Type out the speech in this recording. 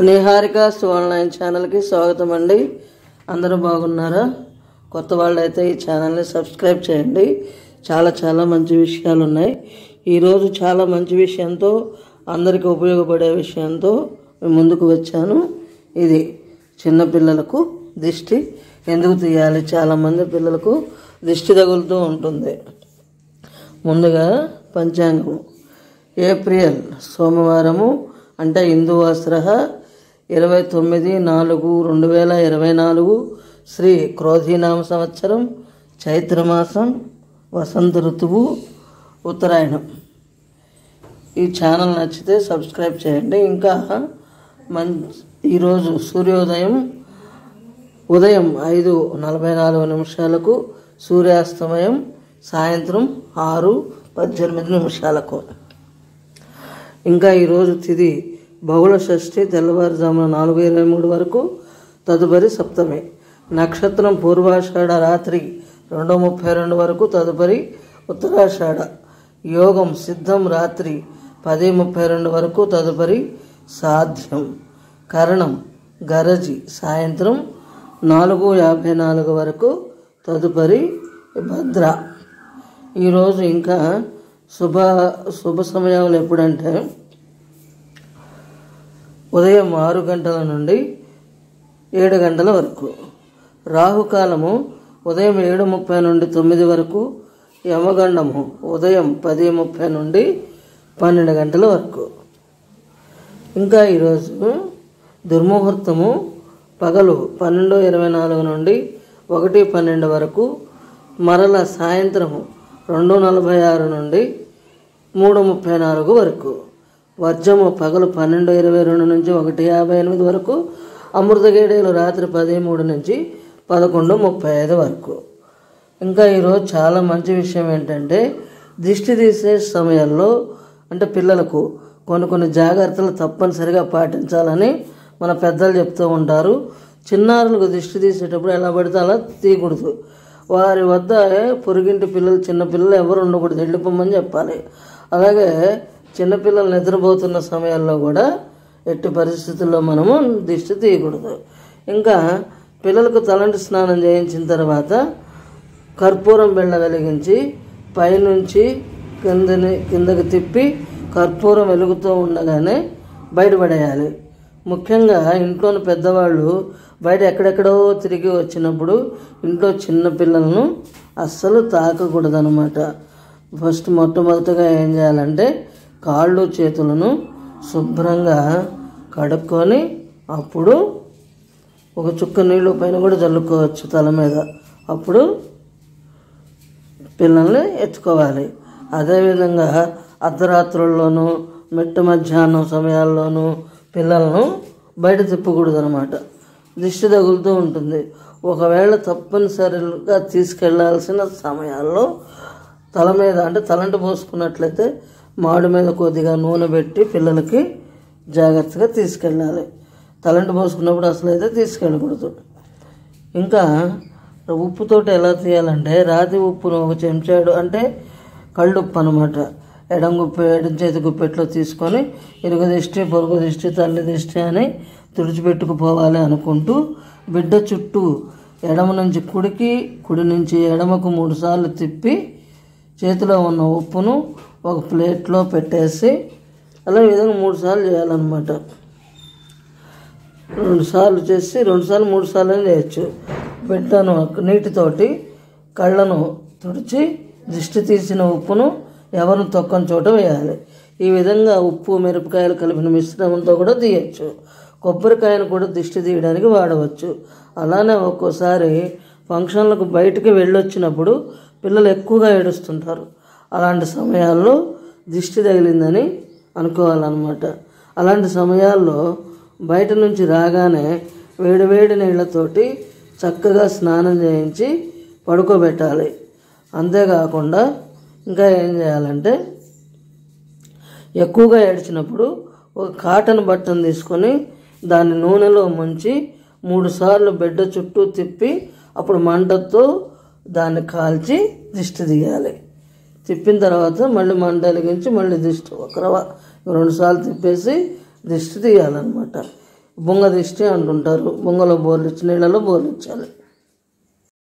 నిహారికాస్ online ఛానల్కి స్వాగతం అండి. అందరూ బాగున్నారా? కొత్త వాళ్ళు అయితే ఈ ఛానల్ని సబ్స్క్రైబ్ చేయండి. చాలా మంచి విషయాలు ఉన్నాయి. ఈరోజు చాలా మంచి విషయంతో, అందరికీ ఉపయోగపడే విషయంతో ముందుకు వచ్చాను. ఇది చిన్నపిల్లలకు దిష్టి ఎందుకు తీయాలి? చాలామంది పిల్లలకు దిష్టి తగులుతూ ఉంటుంది. ముందుగా పంచాంగము. ఏప్రిల్ సోమవారము అంటే హిందూవాస్త్ర 29/4/2024 శ్రీ క్రోధీనామ సంవత్సరం, చైత్రమాసం, వసంత ఋతువు, ఉత్తరాయణం. ఈ ఛానల్ నచ్చితే సబ్స్క్రైబ్ చేయండి. ఇంకా ఈరోజు సూర్యోదయం ఉదయం 5:44 సూర్యాస్తమయం సాయంత్రం 6:18. ఇంకా ఈరోజు తిథి బహుళ షష్ఠి తెల్లవారుజామున 4:23 వరకు, తదుపరి సప్తమి. నక్షత్రం పూర్వాషాఢ రాత్రి 2:32 వరకు, తదుపరి ఉత్తరాషాఢ. యోగం సిద్ధం రాత్రి 10:32 వరకు, తదుపరి సాధ్యం. కరణం గరజి సాయంత్రం 4:54 వరకు, తదుపరి భద్ర. ఈరోజు ఇంకా శుభ సమయాలు ఎప్పుడంటే ఉదయం 6 గంటల నుండి 7 గంటల వరకు. రాహుకాలము ఉదయం 7:30 నుండి 9 వరకు. యమగండము ఉదయం 10:30 నుండి 12 గంటల వరకు. ఇంకా ఈరోజు దుర్ముహూర్తము పగలు 12:24 నుండి 1:12 వరకు, మరల సాయంత్రము 2:46 నుండి 3:34 వరకు. వర్జము పగలు 12:22 నుంచి 1:58 వరకు. అమృతగేడేలు రాత్రి 10:03 నుంచి 11:35 వరకు. ఇంకా ఈరోజు చాలా మంచి విషయం ఏంటంటే, దిష్టి తీసే సమయంలో అంటే పిల్లలకు కొన్ని జాగ్రత్తలు తప్పనిసరిగా పాటించాలని మన పెద్దలు చెప్తూ ఉంటారు. చిన్నారులకు దిష్టి తీసేటప్పుడు ఎలా పడితే అలా తీయకూడదు. వారి వద్ద పొరుగింటి పిల్లలు, చిన్నపిల్లలు ఎవరు ఉండకూడదు, వెళ్ళిపోమని చెప్పాలి. అలాగే చిన్నపిల్లలు నిద్రపోతున్న సమయాల్లో కూడా ఎట్టి పరిస్థితుల్లో మనము దిష్టి తీయకూడదు. ఇంకా పిల్లలకు తలంటి స్నానం చేయించిన తర్వాత కర్పూరం బిళ్ళ వెలిగించి పైనుంచి కిందకి తిప్పి కర్పూరం వెలుగుతూ ఉండగానే బయటపడేయాలి. ముఖ్యంగా ఇంట్లోని పెద్దవాళ్ళు బయట ఎక్కడెక్కడో తిరిగి వచ్చినప్పుడు ఇంట్లో చిన్నపిల్లలను అస్సలు తాకకూడదు అన్నమాట. మొట్టమొదటిగా ఏం చేయాలంటే కాళ్ళు చేతులను శుభ్రంగా కడుక్కొని అప్పుడు ఒక చుక్క నీళ్ళు పైన కూడా చల్లుకోవచ్చు తల మీద. అప్పుడు పిల్లల్ని ఎత్తుకోవాలి. అదేవిధంగా అర్ధరాత్రుల్లోనూ మిట్ట మధ్యాహ్నం సమయాల్లోనూ పిల్లలను బయట తిప్పకూడదు అనమాట. దిష్టి తగులుతూ ఉంటుంది. ఒకవేళ తప్పనిసరిగా తీసుకెళ్లాల్సిన సమయాల్లో తల మీద అంటే తలంటి పోసుకున్నట్లయితే మాడు మీద కొద్దిగా నూనె పెట్టి పిల్లలకి జాగ్రత్తగా తీసుకెళ్ళాలి. తలంటి పోసుకున్నప్పుడు అసలు అయితే తీసుకెళ్ళకూడదు. ఇంకా ఉప్పుతోటి ఎలా తీయాలంటే, రాతి ఉప్పును ఒక చెంచాడు అంటే కళ్ళుప్పు అనమాట, ఎడం చేతి గుప్పెట్లో తీసుకొని ఇరుగు దిష్టి, పొరుగు దిష్టి, తల్లి దిష్టి అని తుడిచిపెట్టుకుపోవాలి అనుకుంటూ బిడ్డ చుట్టూ ఎడమ నుంచి కుడికి, కుడి నుంచి ఎడమకు 3 సార్లు తిప్పి చేతిలో ఉన్న ఉప్పును ఒక ప్లేట్లో పెట్టేసి అలా విధంగా 3 సార్లు చేయాలన్నమాట. 2 సార్లు చేసి 2 సార్లు 3 సార్లు చేయొచ్చు. బిడ్డను నీటితోటి కళ్ళను తుడిచి దిష్టి తీసిన ఉప్పును ఎవరిని తొక్కని చోట వేయాలి. ఈ విధంగా ఉప్పు మిరపకాయలు కలిపిన మిశ్రమంతో కూడా తీయచ్చు. కొబ్బరికాయను కూడా దిష్టి తీయడానికి వాడవచ్చు. అలానే ఒక్కోసారి ఫంక్షన్లకు బయటికి వెళ్ళొచ్చినప్పుడు పిల్లలు ఎక్కువగా ఏడుస్తుంటారు. అలాంటి సమయాల్లో దిష్టి తగిలిందని అనుకోవాలన్నమాట. అలాంటి సమయాల్లో బయట నుంచి రాగానే వేడివేడి నీళ్లతోటి చక్కగా స్నానం చేయించి పడుకోబెట్టాలి. అంతేకాకుండా ఇంకా ఏం చేయాలంటే, ఎక్కువగా ఏడ్చినప్పుడు ఒక కాటన్ బట్టను తీసుకొని దాన్ని నూనెలో ముంచి 3 సార్లు బిడ్డ చుట్టూ తిప్పి అప్పుడు మంటతో దాన్ని కాల్చి దిష్టి తీయాలి. తిప్పిన తర్వాత మళ్ళీ మంట వెలిగించి మళ్ళీ దిష్టి 2 సార్లు తిప్పేసి దిష్టి తీయాలన్నమాట. బొంగ దిష్టి అంటుంటారు. బొంగలో బోర్లిచ్చి నీళ్ళలో బోర్లిచ్చాలి.